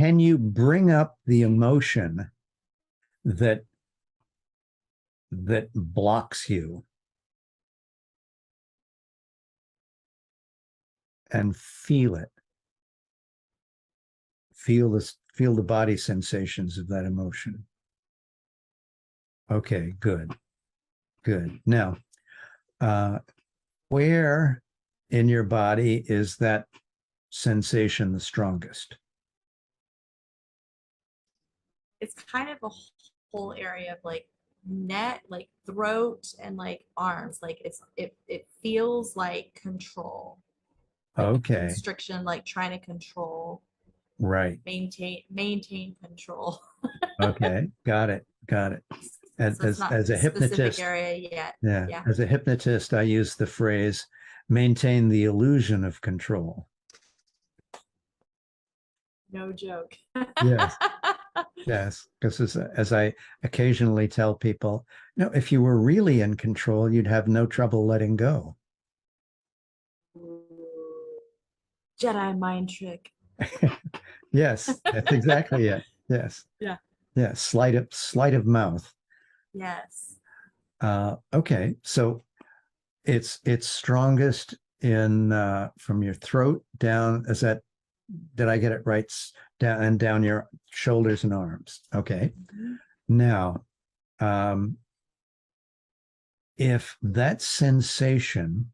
can you bring up the emotion that blocks you and feel it? Feel the body sensations of that emotion. Okay, good. Good. Now, where in your body is that sensation the strongest? It's kind of a whole area of like neck, like throat, and like arms. Like it feels like control, like Okay. constriction, like trying to control, Right. maintain control. Okay. Got it. Got it. And So it's not as a specific hypnotist, area yet. yeah, Yeah. as a hypnotist, I use the phrase maintain the illusion of control. No joke. Yes. Yes, because as I occasionally tell people, if you were really in control, you'd have no trouble letting go. Jedi mind trick. Yes, that's exactly it. Yes. Yeah. Yeah. Sleight of mouth. Yes. Okay. So it's strongest in from your throat down. Did I get it right? Down and down your shoulders and arms. Okay. Mm-hmm. Now, if that sensation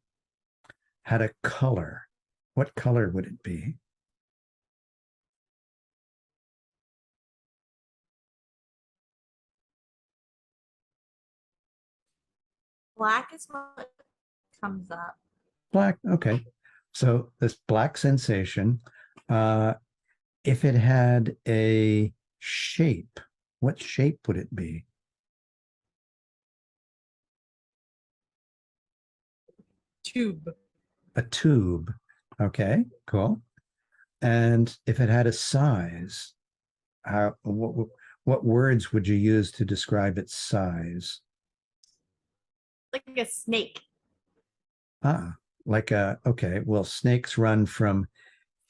had a color, what color would it be? Black is what comes up. Black. Okay. So this black sensation, if it had a shape, what shape would it be? Tube. A tube. Okay, cool. And if it had a size, what words would you use to describe its size? Like a snake. Okay, well, snakes run from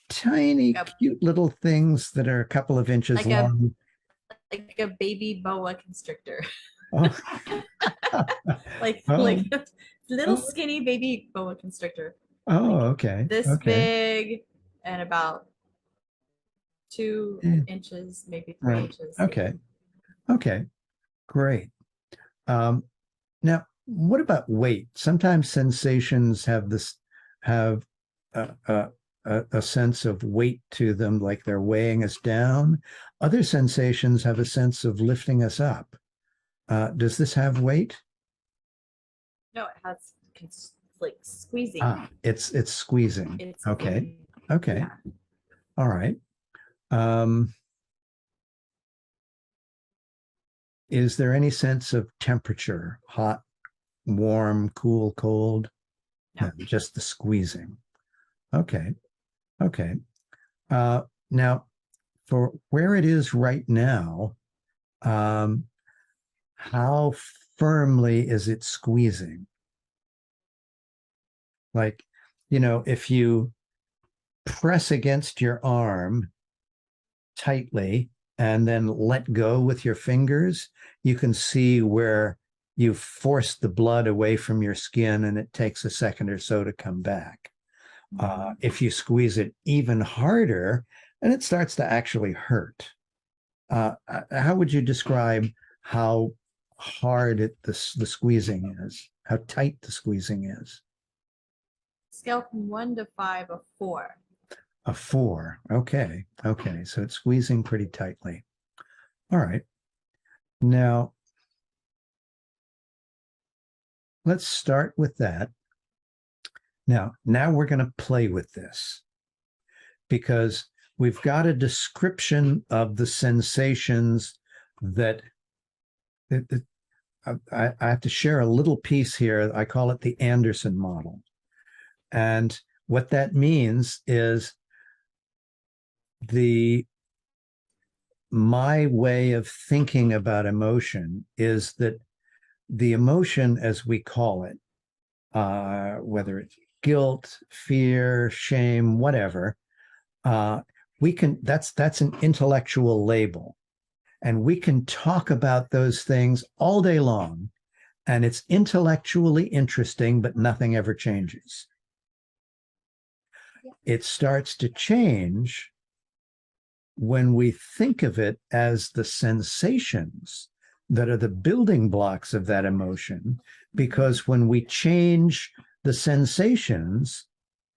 tiny, Like cute little things that are a couple of inches like a long. like a baby boa constrictor. Oh, like oh, little oh, skinny baby boa constrictor. oh, Like okay, this okay. big and about 2 Yeah, inches, maybe 3 right. inches. Okay, okay, great. Um, Now, what about weight? Sometimes sensations have a sense of weight to them, like they're weighing us down. Other sensations have a sense of lifting us up. Does this have weight? No, it has like squeezing. It's squeezing. It's Okay. squeezing. Okay. Yeah. All right. Um, is there any sense of temperature? Hot, warm, cool, cold? No. No, just the squeezing. Okay. Okay. Now, for where it is right now, um, how firmly is it squeezing? Like, if you press against your arm tightly and then let go with your fingers, you can see where you've forced the blood away from your skin and it takes a second or so to come back. If you squeeze it even harder, and it starts to actually hurt. How would you describe how hard the squeezing is? How tight the squeezing is? Scale from 1 to 5, a 4. A 4. Okay. Okay. So it's squeezing pretty tightly. All right. Now, let's start with that. Now we're going to play with this because we've got a description of the sensations that I have to share a little piece here. I call it the Anderson model. And what that means is my way of thinking about emotion is that the emotion, as we call it, whether it's guilt, fear, shame, whatever, we can, that's an intellectual label. And we can talk about those things all day long. And it's intellectually interesting, but nothing ever changes. It starts to change when we think of it as the sensations that are the building blocks of that emotion, because when we change the sensations,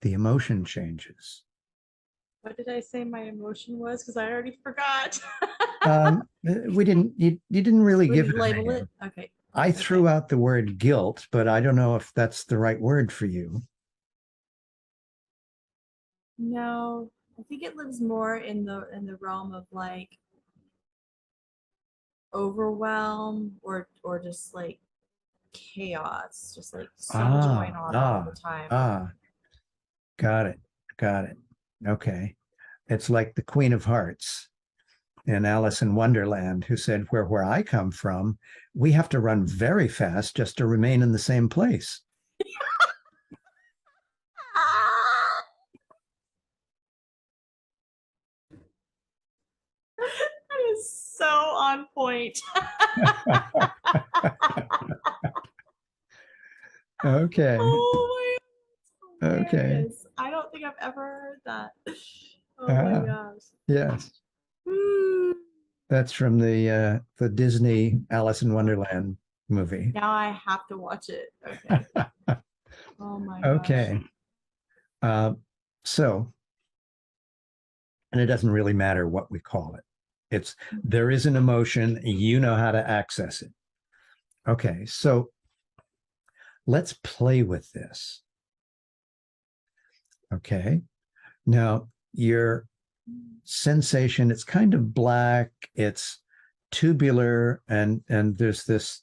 the emotion changes. What did I say my emotion was? Because I already forgot. We didn't, you didn't really We give did it a label name. it. Okay. I threw out the word guilt, but I don't know if that's the right word for you. No, I think it lives more in the realm of like overwhelm or just like chaos, just like so much going on all the time. Got it. Got it. Okay. It's like the Queen of Hearts in Alice in Wonderland, who said, where I come from, we have to run very fast just to remain in the same place. That is so on point. Okay. Oh my God, Okay. I don't think I've ever heard that. Oh my Uh, gosh. yes. Hmm. That's from the Disney Alice in Wonderland movie. Now I have to watch it. Okay. Oh my gosh. Okay. Uh, so, and it doesn't really matter what we call it. It's there is an emotion, you know how to access it. Okay, so let's play with this. Okay. Now, your sensation, it's kind of black, it's tubular, and there's this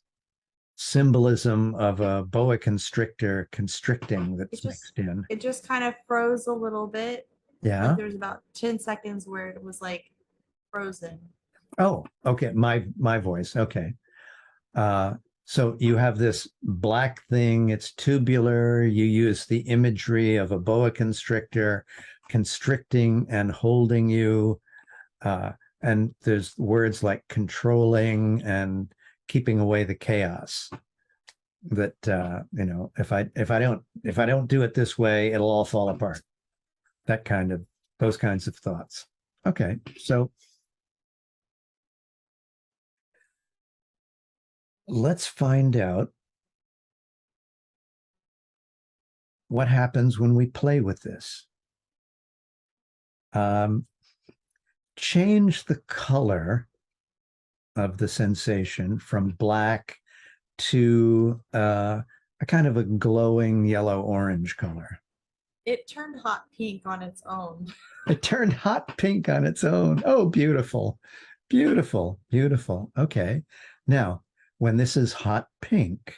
symbolism of a boa constrictor constricting that's mixed in. It just kind of froze a little bit. Yeah. Like there's about 10 seconds where it was like frozen. Oh, okay. My voice. Okay. Uh, so you have this black thing, it's tubular. You use the imagery of a boa constrictor constricting and holding you. And there's words like controlling and keeping away the chaos. That if I don't do it this way, it'll all fall apart. Those kinds of thoughts. Okay, so let's find out what happens when we play with this. Change the color of the sensation from black to a kind of a glowing yellow-orange color. It turned hot pink on its own. It turned hot pink on its own. Oh, beautiful. Beautiful. Beautiful. Okay. Now, when this is hot pink,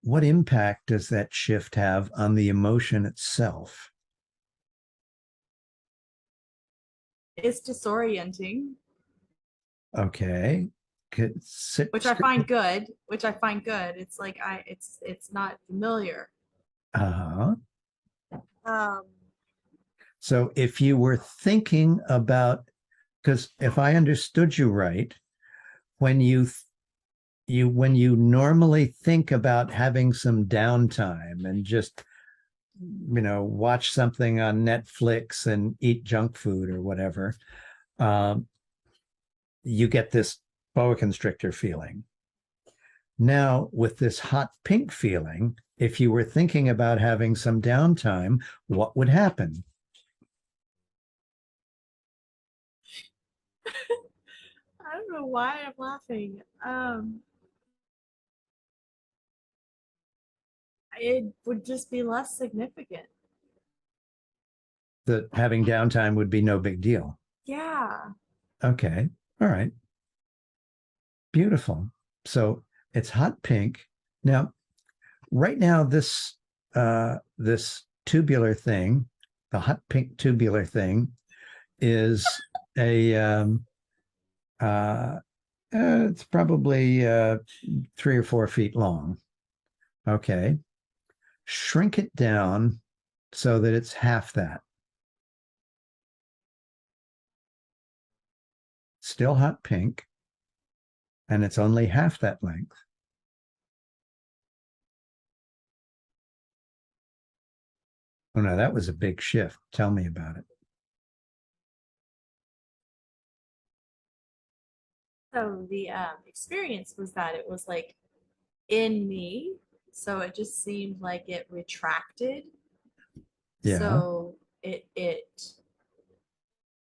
what impact does that shift have on the emotion itself? It's disorienting. Okay. Which I find good. It's like it's not familiar. Uh-huh. Um, So if you were thinking about, because if I understood you right, when you normally think about having some downtime and just watch something on Netflix and eat junk food or whatever, you get this boa constrictor feeling. Now, with this hot pink feeling, if you were thinking about having some downtime, what would happen? I don't know why I'm laughing. It would just be less significant. That having downtime would be no big deal. Yeah. Okay. All right. Beautiful. So it's hot pink. Now, right now, this tubular thing, the hot pink tubular thing, is a it's probably 3 or 4 feet long. Okay. Shrink it down so that it's half that. still hot pink, and it's only half that length. Oh no, that was a big shift. Tell me about it. So the experience was that it was like in me, so it just seemed like it retracted. Yeah. So it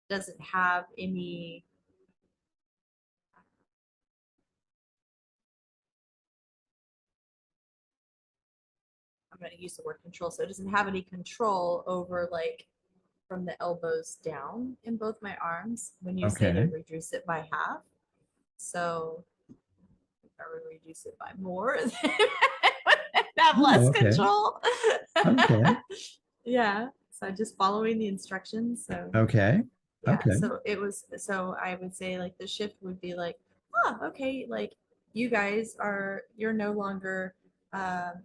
doesn't have any. I'm going to use the word control. So it doesn't have any control over like from the elbows down in both my arms when you say to Okay. reduce it by half. So if I would reduce it by more, then I would have Oh, less okay. control. Okay. Yeah. So just following the instructions. So Okay. yeah. Okay. So it was, so I would say like the shift would be like, oh, okay, like you guys are, you're no longer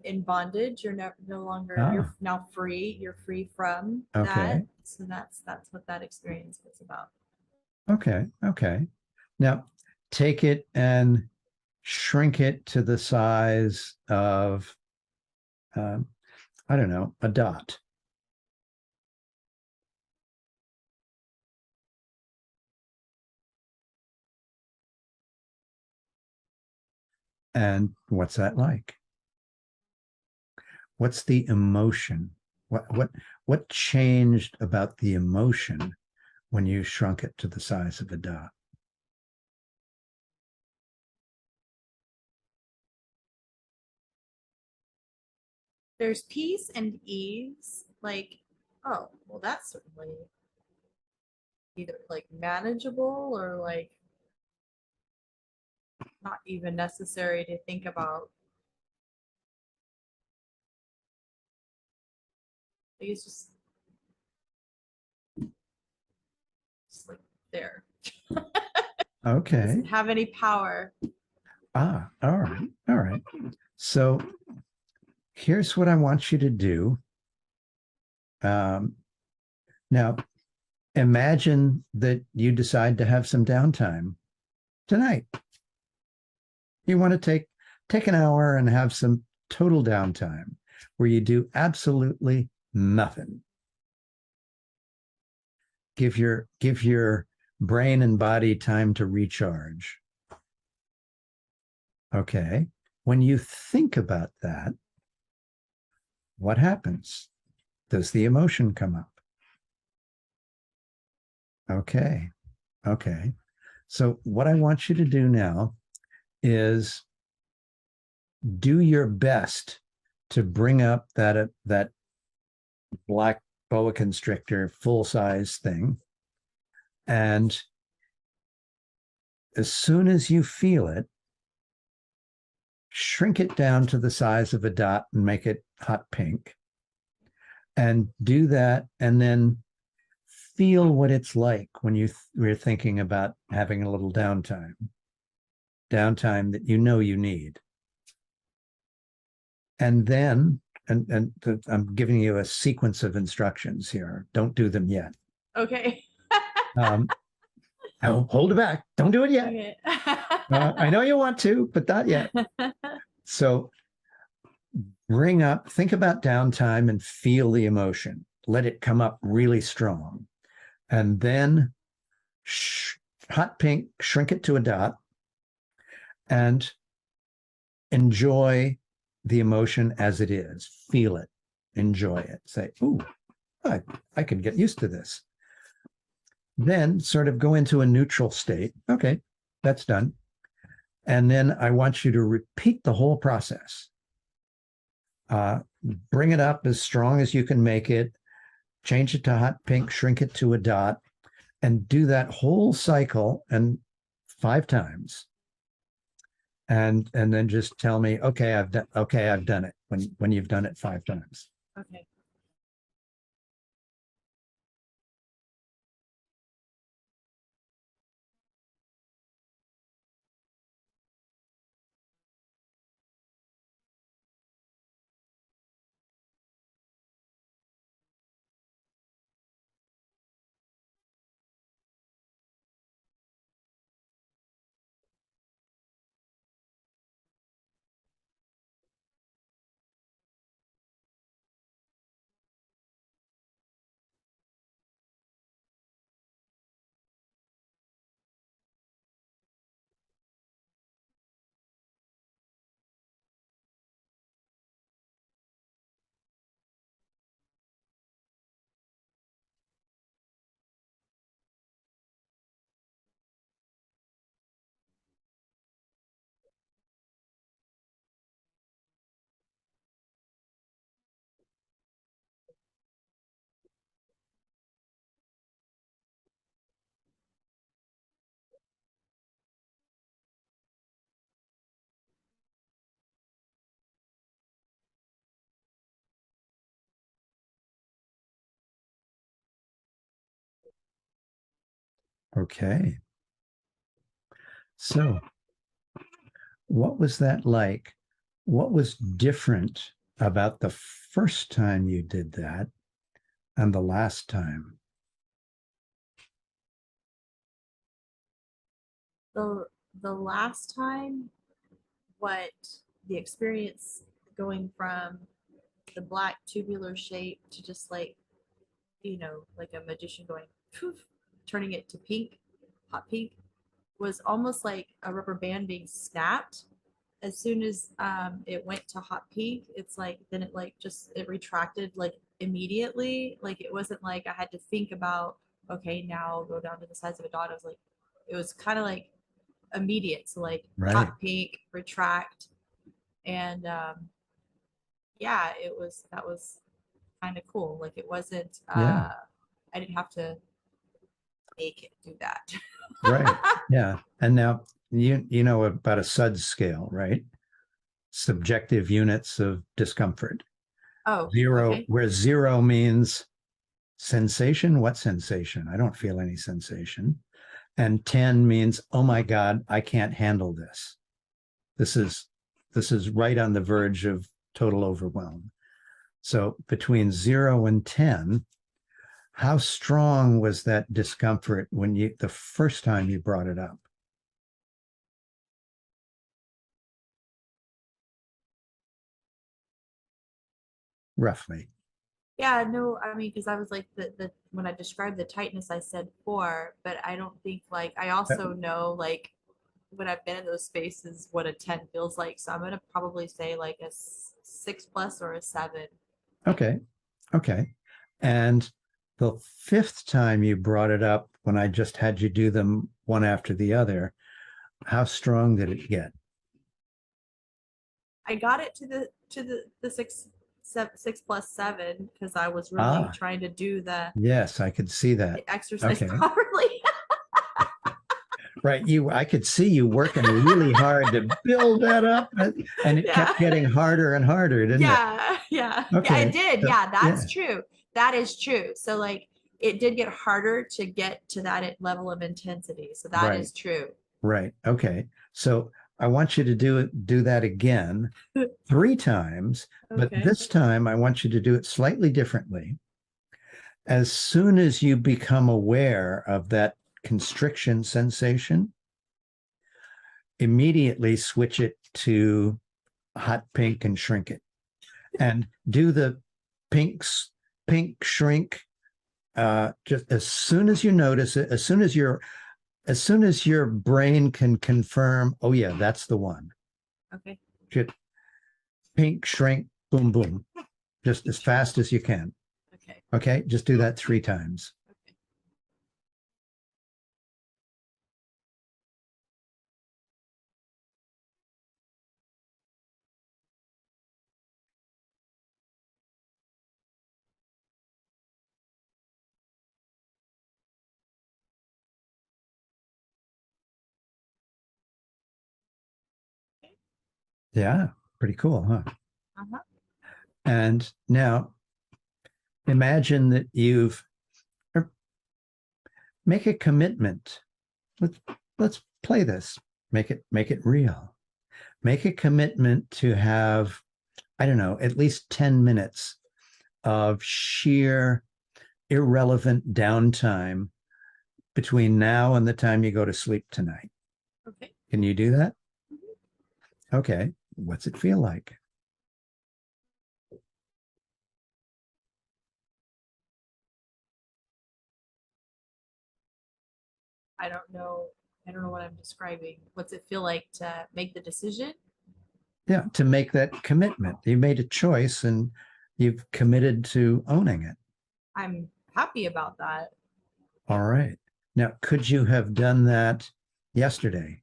in bondage. You're no longer, you're Ah, now free. You're free from okay. that. So that's what that experience was about. Okay. Okay. Now take it and shrink it to the size of, um, I don't know, a dot. And what's that like? What's the emotion? What changed about the emotion when you shrunk it to the size of a dot? There's peace and ease. Like, oh, well, that's certainly either like manageable or like not even necessary to think about. Like, it's just like there. It Okay. doesn't have any power. Ah, all right. All right. So here's what I want you to do. Um, now, imagine that you decide to have some downtime tonight. You want to take an hour and have some total downtime where you do absolutely nothing. Give your brain and body time to recharge. Okay. When you think about that, what happens? Does the emotion come up? Okay. Okay. So what I want you to do now is do your best to bring up that black boa constrictor full size thing. And as soon as you feel it, shrink it down to the size of a dot and make it hot pink. And do that. And then feel what it's like when you're thinking about having a little downtime that you know you need. And then, and I'm giving you a sequence of instructions here. Don't do them yet. Okay. Um, hold it back. Don't do it yet. Okay. I know you want to, but not yet. So think about downtime and feel the emotion. Let it come up really strong. And then hot pink, shrink it to a dot and enjoy the emotion as it is. Feel it, enjoy it. Say, ooh, I can get used to this. Then sort of go into a neutral state. Okay, that's done. And then I want you to repeat the whole process. Bring it up as strong as you can make it, change it to hot pink, shrink it to a dot, and do that whole cycle and 5 times. And then just tell me, okay, I've done it when you've done it 5 times. Okay. Okay. So, what was that like? What was different about the first time you did that and the last time? The the last time, what the experience going from the black tubular shape to just like, like a magician going poof, turning it to pink, hot pink, was almost like a rubber band being snapped. As soon as it went to hot pink, it's like then it like just it retracted like immediately. Like it wasn't like I had to think about, okay, now I'll go down to the size of a dot. I was like, it was kind of like immediate. So like Right. hot pink, retract, and yeah, it was that was kind of cool. Like it wasn't Yeah. I didn't have to make it do that. Right. Yeah. And now you know about a SUDS scale, right? Subjective units of discomfort. Oh, Zero, okay. where zero means sensation. What sensation? I don't feel any sensation. And 10 means, oh my God, I can't handle this. This is this is right on the verge of total overwhelm. So between 0 and 10, how strong was that discomfort when you the first time you brought it up? Roughly. Yeah, no, I mean, because I was like the when I described the tightness, I said four, but I don't think like I also know like when I've been in those spaces what a 10 feels like. So I'm gonna probably say like a 6 plus or a seven. Okay. Okay. And the fifth time you brought it up, when I just had you do them one after the other, how strong did it get? I got it to the 6 plus 7 because I was really Ah, trying to do yes, I could see that. the exercise Okay. properly. Right. I could see you working really hard to build that up, and it kept Yeah. getting harder and harder, didn't it? Yeah, it Okay. did. So, Yeah, yeah. that's true. That is true. So like it did get harder to get to that level of intensity. So that Right. is true. Right. Okay. So I want you to do that again 3 times, but Okay. this time I want you to do it slightly differently. As soon as you become aware of that constriction sensation, immediately switch it to hot pink and shrink it. And do the pink shrink just as soon as you notice it, as soon as your brain can confirm, oh yeah, that's the one. Okay. Just pink shrink, boom, boom, just as fast as you can. Okay. Okay, just do that 3 times. Okay. Yeah, pretty cool, huh? Uh-huh. And now imagine that you've or make a commitment. Let's play this. Make it real. Make a commitment to have, I don't know, at least 10 minutes of sheer irrelevant downtime between now and the time you go to sleep tonight. Okay. Can you do that? Mhm. Okay. What's it feel like? I don't know. I don't know what I'm describing. What's it feel like to make the decision? Yeah, to make that commitment. You made a choice and you've committed to owning it. I'm happy about that. All right. Now, could you have done that yesterday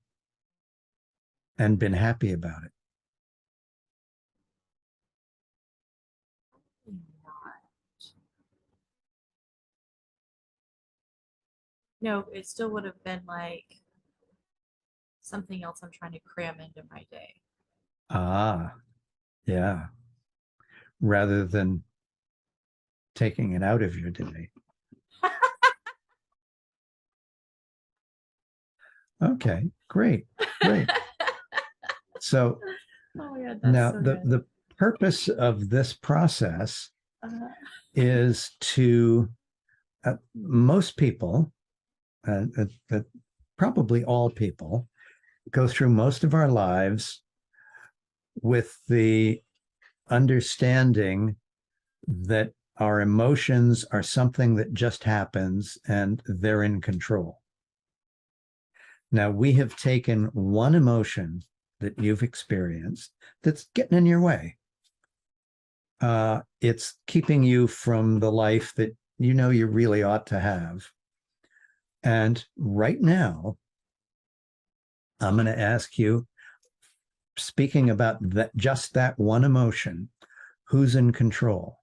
and been happy about it? No, it still would have been like something else I'm trying to cram into my day. Ah, yeah. Rather than taking it out of your day. Okay, great, great. So Oh my god, that's now so the good. the purpose of this process Uh, is to most people, probably all people, go through most of our lives with the understanding that our emotions are something that just happens and they're in control. Now, we have taken one emotion that you've experienced that's getting in your way. It's keeping you from the life that you know you really ought to have. And right now, I'm going to ask you, speaking about that, just that one emotion, who's in control?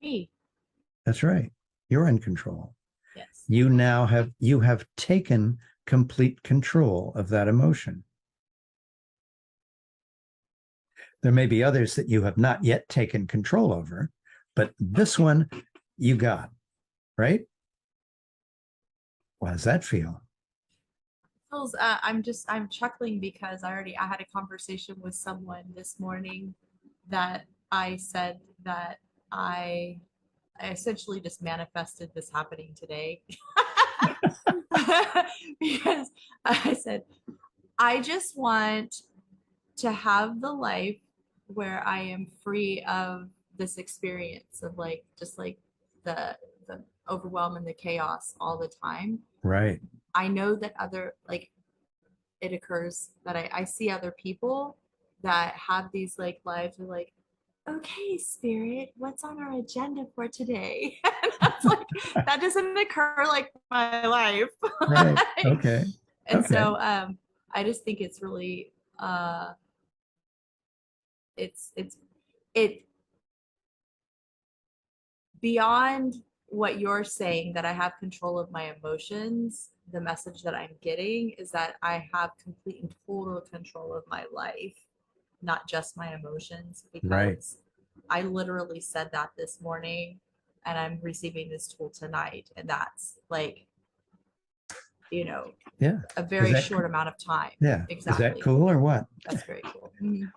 me, That's right. You're in control. yes. You have taken complete control of that emotion. There may be others that you have not yet taken control over, but this one you got, right? How does that feel? Feels, I'm chuckling because I had a conversation with someone this morning that I said that I I essentially just manifested this happening today. Because I said, I just want to have the life where I am free of this experience of like just like the overwhelm and the chaos all the time. Right. I know that other like it occurs that I see other people that have these like lives are like, okay, spirit, what's on our agenda for today? And that's like that doesn't occur like my life. Right. Okay. And Okay. so I just think it's really it's it beyond what you're saying that I have control of my emotions. The message that I'm getting is that I have complete and total control of my life, not just my emotions, Right. because I literally said that this morning and I'm receiving this tool tonight. And that's like, you know, Yeah. a Is very that short amount of time. yeah. Is that Exactly. cool or what? That's very cool. Mhm.